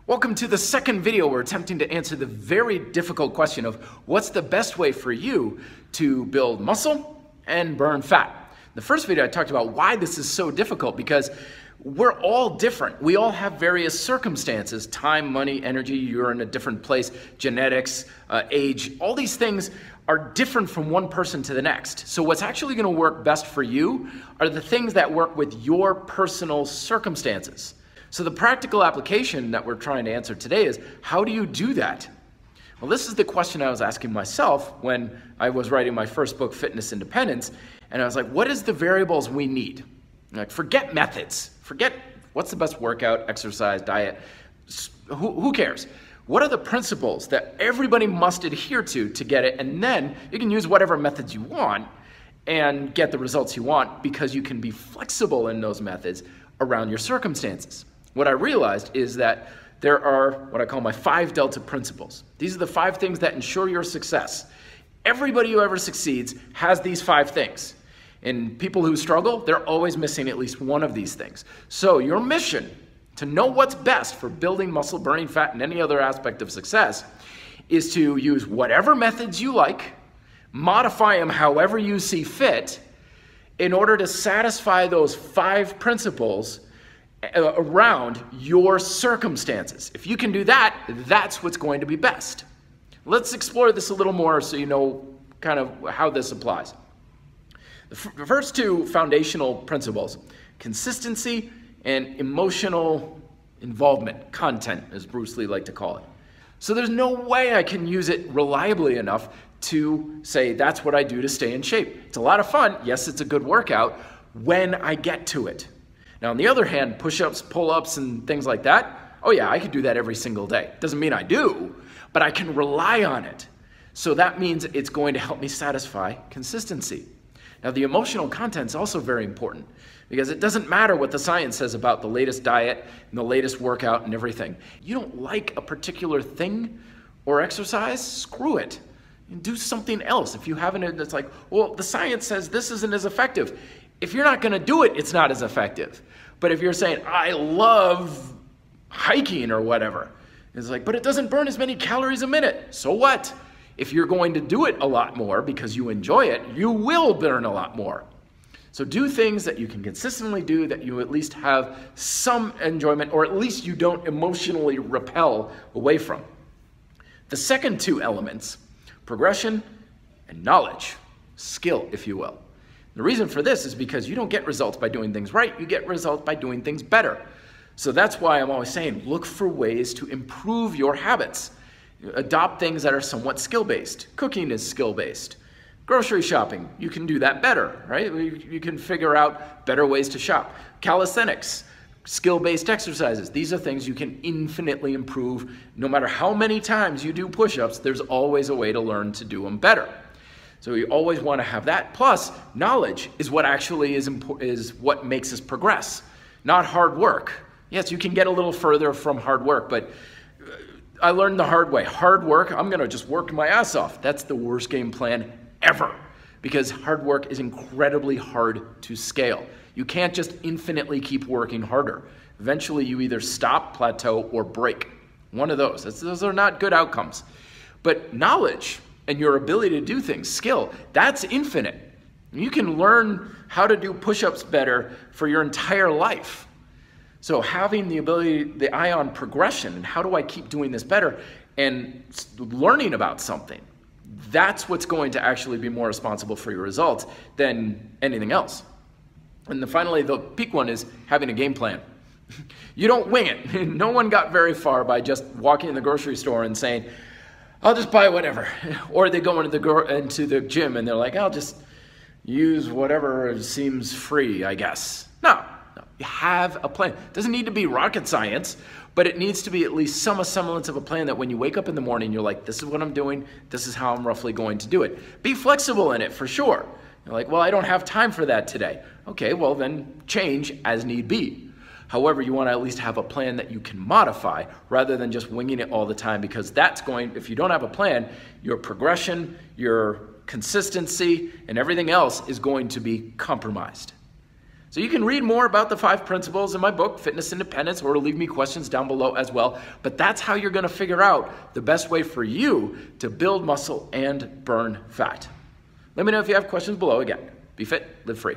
Welcome to the second video. We're attempting to answer the very difficult question of what's the best way for you to build muscle and burn fat. The first video I talked about why this is so difficult because we're all different. We all have various circumstances, time, money, energy, you're in a different place, genetics, age, all these things are different from one person to the next. So what's actually gonna work best for you are the things that work with your personal circumstances. So the practical application that we're trying to answer today is, how do you do that? Well, this is the question I was asking myself when I was writing my first book, Fitness Independence, and I was like, what is the variables we need? Like, forget methods, forget what's the best workout, exercise, diet, who cares? What are the principles that everybody must adhere to get it? And then you can use whatever methods you want and get the results you want because you can be flexible in those methods around your circumstances. What I realized is that there are what I call my 5 Delta principles. These are the 5 things that ensure your success. Everybody who ever succeeds has these 5 things. And people who struggle, they're always missing at least one of these things. So your mission to know what's best for building muscle, burning fat, and any other aspect of success is to use whatever methods you like, modify them however you see fit, in order to satisfy those 5 principles around your circumstances. If you can do that, that's what's going to be best. Let's explore this a little more so you know kind of how this applies. The first 2 foundational principles, consistency and emotional involvement, content, as Bruce Lee liked to call it. So there's no way I can use it reliably enough to say that's what I do to stay in shape. It's a lot of fun. Yes, it's a good workout when I get to it. Now, on the other hand, push-ups, pull-ups, and things like that, oh yeah, I could do that every single day. Doesn't mean I do, but I can rely on it. So that means it's going to help me satisfy consistency. Now, the emotional content is also very important because it doesn't matter what the science says about the latest diet and the latest workout and everything. You don't like a particular thing or exercise, screw it. And do something else. If you haven't, it's like, well, the science says this isn't as effective. If you're not gonna do it, it's not as effective. But if you're saying, I love hiking or whatever, it's like, but it doesn't burn as many calories a minute. So what? If you're going to do it a lot more because you enjoy it, you will burn a lot more. So do things that you can consistently do that you at least have some enjoyment, or at least you don't emotionally repel away from. The second 2 elements, progression and knowledge, skill, if you will. The reason for this is because you don't get results by doing things right, you get results by doing things better. So that's why I'm always saying, look for ways to improve your habits. Adopt things that are somewhat skill-based. Cooking is skill-based. Grocery shopping, you can do that better, right? You can figure out better ways to shop. Calisthenics, skill-based exercises. These are things you can infinitely improve. No matter how many times you do push-ups, there's always a way to learn to do them better. So you always want to have that. Plus, knowledge is what actually is what makes us progress, not hard work. Yes, you can get a little further from hard work, but I learned the hard way. Hard work, I'm going to just work my ass off. That's the worst game plan ever, because hard work is incredibly hard to scale. You can't just infinitely keep working harder. Eventually, you either stop, plateau, or break. One of those. Those are not good outcomes. But knowledge and your ability to do things, skill, that's infinite. You can learn how to do push-ups better for your entire life. So having the ability, the eye on progression, and how do I keep doing this better, and learning about something, that's what's going to actually be more responsible for your results than anything else. And finally, the peak one is having a game plan. You don't wing it. No one got very far by just walking in the grocery store and saying, I'll just buy whatever. Or they go into the gym and they're like, I'll just use whatever seems free, I guess. No, you have a plan. It doesn't need to be rocket science, but it needs to be at least some semblance of a plan that when you wake up in the morning, you're like, this is what I'm doing, this is how I'm roughly going to do it. Be flexible in it for sure. You're like, well, I don't have time for that today. Okay, well then change as need be. However, you want to at least have a plan that you can modify rather than just winging it all the time, because that's going, if you don't have a plan, your progression, your consistency, and everything else is going to be compromised. So you can read more about the 5 principles in my book, Fitness Independence, or leave me questions down below as well. But that's how you're going to figure out the best way for you to build muscle and burn fat. Let me know if you have questions below. Again, be fit, live free.